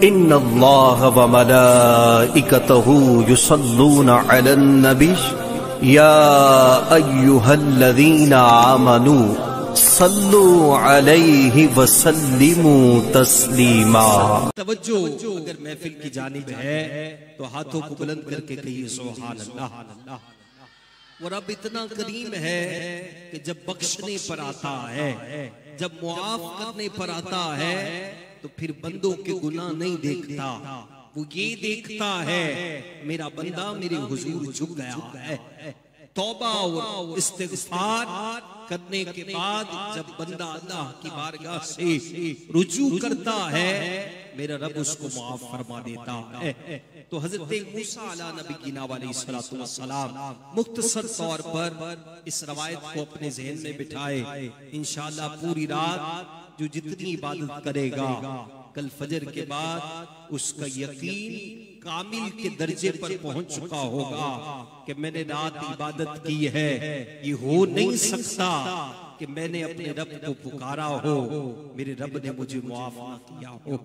इन्नल्लाह व मलाइकतहू युसल्लूना अलन नबी या अय्युहल्लज़ीना आमनू सल्लू अलैहि व सल्लिमू तस्लीमा। तवज्जो, अगर महफिल की जानिब है तो हाथों को बुलंद करके कहिए सुभान अल्लाह। वो रब इतना करीम है कि जब बख्शने पर आता है, जब मुआफ करने पर आता है तो फिर बंदों के गुनाह नहीं देखता, वो ये देखता है मेरा बंदा मेरे हुजूर झुक गया है। तौबा और इस्तिग़फ़ार करने के बाद जब बंदा अल्लाह की बारगाह से रुजू करता है, मेरा रब उसको माफ फरमा देता है। तो हज़रत मूसा अला नबीना अलैहिस्सलातु वस्सलाम मुख्तसर तौर पर इस रवायत को अपने ज़हन में बिठाए। इंशाअल्लाह पूरी रात जो जितनी इबादत करेगा, कल फजर के बाद उसका यकीन कामिल के दर्जे पर पहुंच चुका होगा कि मैंने रात इबादत की है। ये हो नहीं सकता कि मैंने अपने रब को पुकारा हो, मेरे रब ने मुझे मुआफ ना किया हो।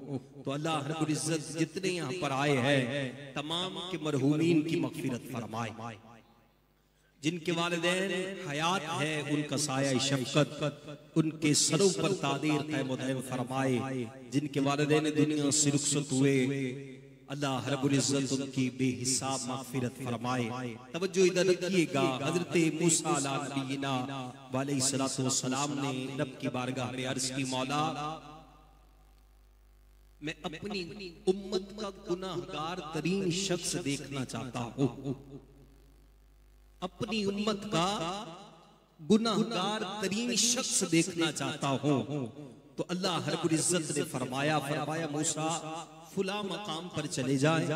तो अल्लाह रब्बुल इज्जत जितने यहाँ पर आए हैं तमाम के मरहूमीन की मग़फ़िरत फरमाए। जिनके वालिदैन हयात है उनका साया शफ़क़त उनके सरों पर तादीर क़याम दायम फरमाए। जिनके वालिदैन दुनिया से रुखसत हुए अल्लाह रब्बुल इज्जत उनकी बेहिसाब मग़फ़िरत फरमाए। तवज्जो इधर रखिएगा। हज़रत मूसा अला नबीना अलैहिस्सलातु वस्सलाम ने रब की बारगाह में अर्ज़ की, मौला मैं अपनी उम्मत का गुनाहगार तरीन शख्स देखना चाहता हूँ, अपनी उम्मत का गुनाहगार तरीन शख्स देखना चाहता हूँ। तो अल्लाह रब्बुल इज्जत ने फरमाया मूसा फुला मकाम पर चले जाए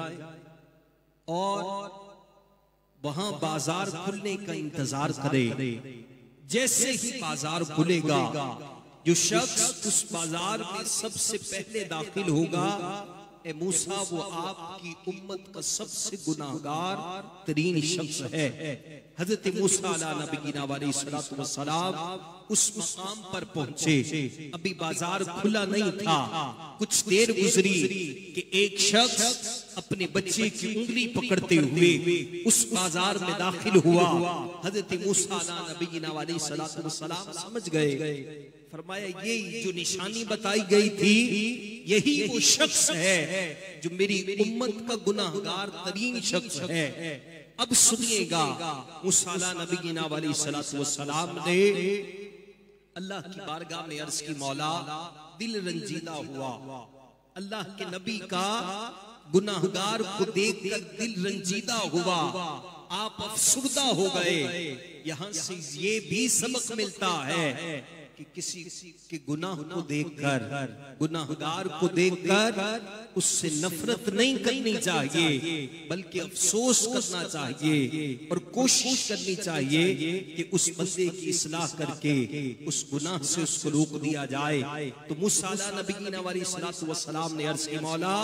और वहां बाजार खुलने का इंतजार करे। जैसे ही बाजार खुलेगा, जो शख्स उस बाजार में सबसे पहले दाखिल होगा, ए मूसा वो आपकी उम्मत का सबसे गुनाहगार तरीन शख्स है। हज़रत मूसा अला नबीना अलैहिस्सलातु वस्सलाम उस मकाम पर पहुंचे। अभी बाजार खुला नहीं था, कुछ देर गुजरी कि एक शख्स अपने बच्चे की उंगली पकड़ते हुए उस बाजार में दाखिल हुआ। हज़रत मूसा अला नबीना अलैहिस्सलातु वस्सलाम समझ गए, फरमाया ये जो निशानी बताई गई थी यही वो शख्स है जो मेरी उम्मत का गुनाहगार तरीन शख्स है। अब सुनिएगा, मूसा अला नबीना अलैहिस्सलातु वस्सलाम ने अल्लाह की बारगाह में अर्ज की, मौला दिल रंजीदा हुआ, अल्लाह के नबी का गुनाहगार को देखकर दिल रंजीदा हुआ, आप अफसुर्दा हो गए। यहां से ये भी सबक मिलता है कि किसी के गुनाह को देखकर, गुनाहगार को देखकर उससे नफरत नहीं करनी चाहिए, बल्कि अफसोस करना चाहिए और कोशिश करनी चाहिए कि उस बंदे की इस्लाह करके उस गुनाह से उसको रोक दिया जाए। तो मूसा अला नबीना अलैहिस्सलातु वस्सलाम ने अर्ज़ की, मौला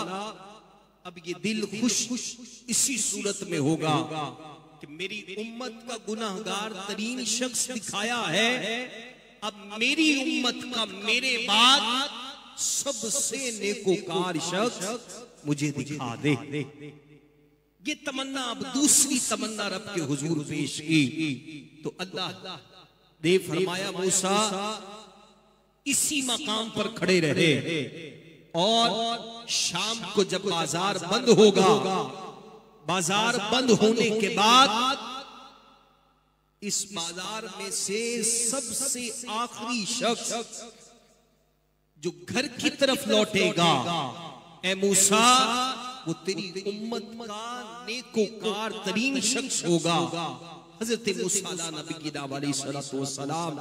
अब ये दिल खुश इसी सूरत में होगा कि मेरी उम्मत का गुनाहगार तरीन शख्स दिखाया है, अब मेरी उम्मत का मेरे बाद सबसे नेकोकार शख्स मुझे दिखा दे। ये तमन्ना अब दूसरी तमन्ना रब के हुजूर पेश की। तो अल्लाह ने फरमाया मूसा इसी मकाम पर खड़े रहे और शाम को जब बाजार बंद होगा, बाजार बंद होने के बाद इस बाजार में से सबसे आखिरी शख्स जो घर की तरफ लौटेगा, ए मूसा वो तेरी उम्मत का नेकोकार तरीन शख्स होगा। हज़रत मूसा अला नबीना अलैहिस्सलातु वस्सलाम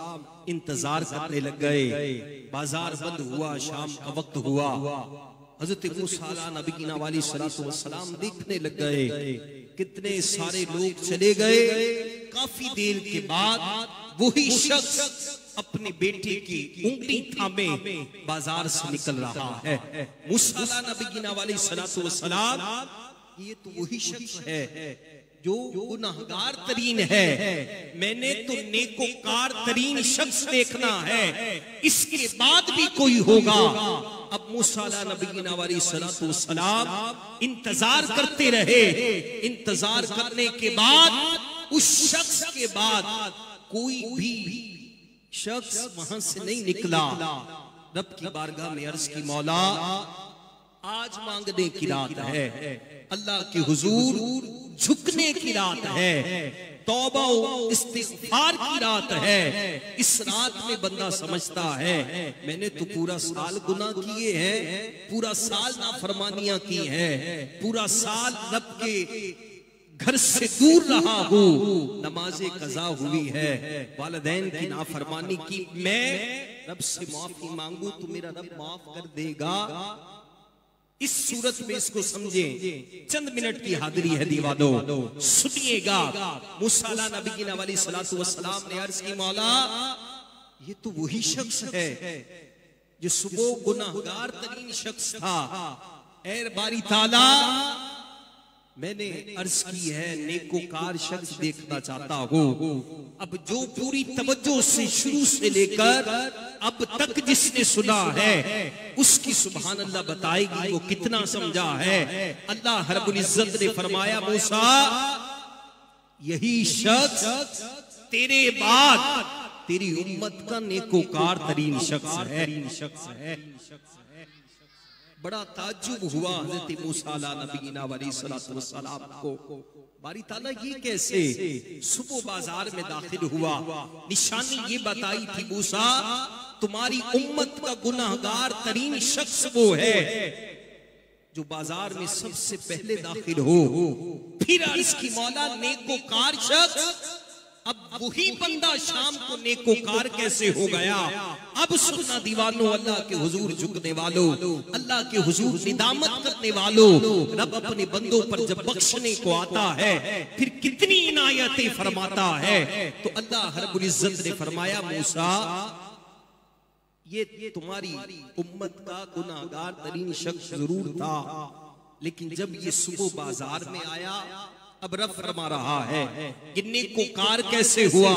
इंतजार करने लग गए। बाजार बंद हुआ, शाम का वक्त हुआ। हज़रत मूसा अला नबीना अलैहिस्सलातु वस्सलाम देखने लग गए, कितने सारे लोग चले गए। काफी देर के बाद वही शख्स अपने बेटे की उंगली थामे बाजार से निकल रहा है। मूसा अला नबीना अलैहिस्सलातु वस्सलाम, ये तो वही शख्स है जो गुनाहगार तरीन है, मैंने तो नेकोकार तरीन शख्स देखना है, इसके बाद भी कोई होगा अब मूसा नबीना अलैहिस्सलातु वस्सलाम इंतजार करते रहे। इंतजार करने के बाद उस शख्स के बाद कोई भी शख्स वहां से नहीं निकला। रब की बारगाह में अर्ज की, मौला आज मांगने की रात है, अल्लाह के हुजूर झुकने की रात है, तौबा इस्तिग़फ़ार की रात है। इस रात में बंदा समझता है मैंने तो पूरा साल गुनाह किए हैं, पूरा साल नाफरमानियां की हैं, पूरा साल रब के घर से दूर रहा हूँ, नमाज़े कज़ा हुई है, वालिदैन की नाफरमानी की, मैं रब से माफी मांगू तो मेरा रब माफ कर देगा। इस सूरत में इसको समझे, चंद मिनट की हाजिरी है दीवानो, सुनिएगा। मूसा नबी अलैहिस्सलातु वस्सलाम ने अर्ज की, मौला ये तो वही शख्स है जो सुबह गुनाहगार तरीन शख्स था। ऐ बारी ताला, मैंने अर्ज की है नेकोकार शख्स देखना चाहता हूँ। अब जो पूरी तवज्जो से शुरू से लेकर अब तक जिसने सुना है उसकी सुभान अल्लाह बताएगी वो कितना समझा है। अल्लाह रब्बुल इज्जत ने फरमाया, मूसा यही शख्स तेरे बाद तेरी उम्मत का नेकोकार तरीन शख्स है। बड़ा ताज्जुब हुआ हज़रत मूसा नबीना अलैहिस्सलातु वस्सलाम को। बारी ताला ये कैसे सुबह बाजार में दाखिल हुआ? निशानी ये बताई थी, मूसा तुम्हारी उम्मत का गुनाहगार तरीन शख्स वो है जो बाजार में सबसे पहले दाखिल हो। फिर अर्ज़ की, मौला नेकोकार शख्स, अब वही बंदा शाम को नेकोकार कैसे हो गया? अब सुना दीवानों, अल्लाह के हुजूर झुकने वालों, अल्लाह के हुजूर निदामत करने वालों, रब अपने बंदों पर जब बख्शने को आता है फिर कितनी इनायतें फरमाता है। तो अल्लाह रब्बुल इज्जत ने फरमाया, मूसा ये तुम्हारी उम्मत का गुनाहगार तरीन शख्स जरूर था, लेकिन जब ये सुबह बाजार में आया, अब रब फरमा रहा है कि नेकोकार कैसे हुआ।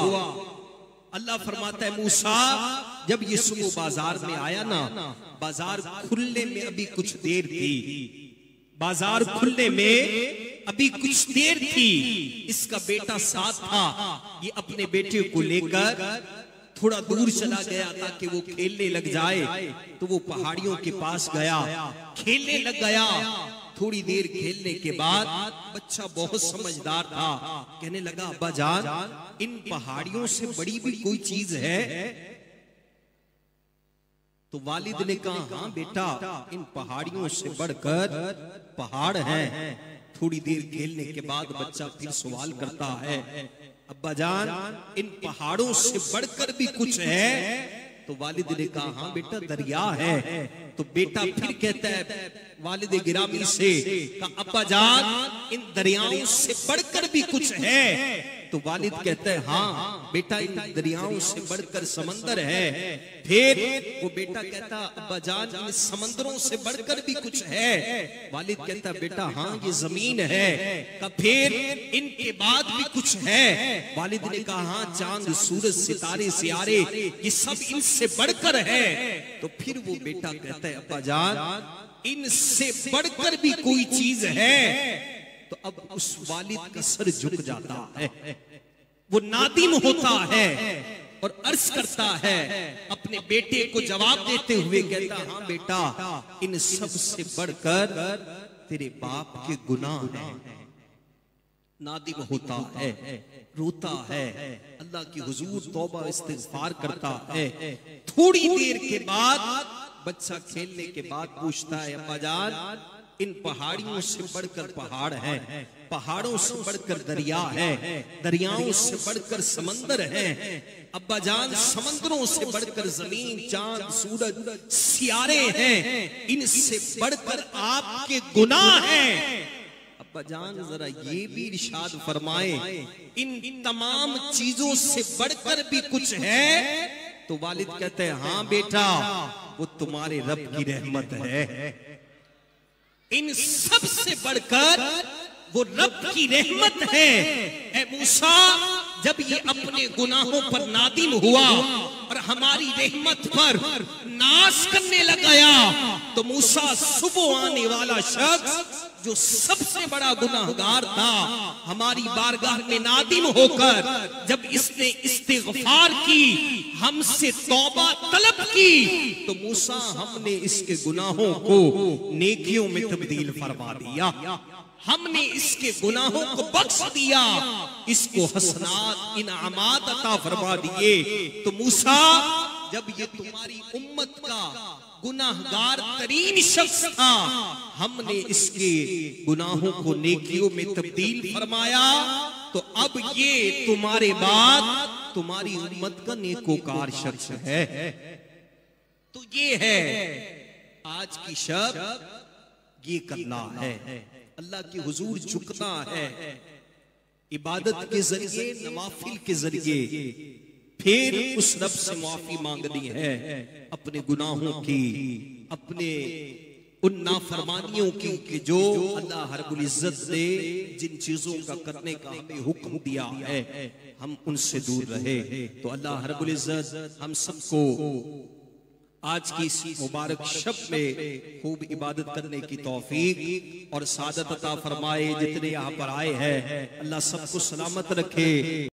अल्लाह फरमाता है, मूसा जब ये सुबह बाजार में आया ना, बाजार खुलने में अभी कुछ देर थी, बाजार खुलने में अभी कुछ देर थी। इसका बेटा साथ था, ये अपने बेटे को लेकर थोड़ा दूर चला गया ताकि वो खेलने लग जाए। तो वो पहाड़ियों के पास गया, खेलने लग गया। थोड़ी देर खेलने के बाद बच्चा बहुत समझदार था, कहने लगा, अब्बा जान इन पहाड़ियों से बड़ी भी कोई चीज है? तो वालिद ने कहा, हाँ बेटा, इन पहाड़ियों से बढ़कर पहाड़ हैं। थोड़ी देर खेलने के बाद बच्चा फिर सवाल करता है, अब्बा जान इन पहाड़ों से बढ़कर भी कुछ है? तो वालिद ने कहा, हाँ बेटा, दरिया है। तो बेटा फिर कहता है वालिद गिरामी से, अब्बा जान इन दरियाओं से बढ़कर भी कुछ है? तो वालिद कहता है, हाँ बेटा, इन दरियाओं से बढ़कर समंदर है। फिर वो बेटा कहता, अब्बा जान इन समंदरों से बढ़कर भी कुछ है? वालिद कहता, बेटा हाँ ये जमीन है। फिर इनके बाद भी कुछ है? वालिद ने कहा, हाँ चांद सूरज सितारे सियारे ये सब इनसे बढ़कर है। तो फिर वो बेटा कहता है, अब्बा जान इनसे बढ़कर भी कोई चीज है? तो अब उस वालिद का सर झुक जाता है, वो नादिम होता है और अर्ज करता है अपने बेटे को जवाब देते हुए, कहता, हाँ बेटा, इन सब से बढ़कर तेरे बाप के गुनाह हैं। नादिम होता है, रोता है, अल्लाह की हुजूर तौबा इस्तिग़फ़ार करता है। थोड़ी देर के बाद बच्चा खेलने के बाद पूछता है, अब्बा जान इन पहाड़ियों से बढ़कर पहाड़ है, पहाड़ों से बढ़कर दरिया है, दरियाओं से बढ़कर समंदर है। अब्बा जान समंदरों से बढ़कर जमीन, चांद, सूरज, सियारे हैं, इनसे बढ़कर आपके गुनाह हैं। अब्बा जान जरा ये भी इरशाद फरमाए, इन तमाम चीजों से बढ़कर भी कुछ है? तो वालिद कहते हैं, हाँ बेटा, वो तुम्हारे रब की रहमत है। इन सब से बढ़कर वो रब की रहमत है। ए मूसा, जब ये अपने गुनाहों पर नादिम हुआ, और हमारी रहमत पर नाश करने लग गया, तो मूसा सुबह आने वाला शख्स जो सबसे बड़ा गुनाहगार था, हमारी बारगाह में नादिम होकर जब इसने इस्तिग़फ़ार की, हमसे तौबा तलब की, तो मूसा हमने इसके गुनाहों को नेकियों में तब्दील फरमा दिया, हमने इसके गुनाहों को बख्श दिया, इसको हसनात इनामात अता फरमा दिए। तो मूसा, जब ये तुम्हारी उम्मत का गुनाहगार तरीन शख्स था, हमने इसके गुनाहों को नेकियों में तब्दील फरमाया, तो अब ये तुम्हारे बाद तुम्हारी उम्मत का नेकोकार शख्स है। तो ये है आज की शब, ये करना है, अल्लाह के हुजूर झुकना है, इबादत के जरिए, नवाफिल के जरिए, फिर उस रब से माफी मांगनी है अपने गुनाहों की, अपने उन नाफरमानियों की कि जो अल्लाह रब्बुल इज्जत ने जिन चीजों का करने का हमें हुक्म दिया है, हम उनसे दूर रहे। तो अल्लाह रब्बुल इज्जत हम सबको आज की इस मुबारक शब में खूब इबादत करने की तौफीक और सादत अता फरमाए। जितने यहाँ पर आए हैं, अल्लाह सबको सलामत रखे।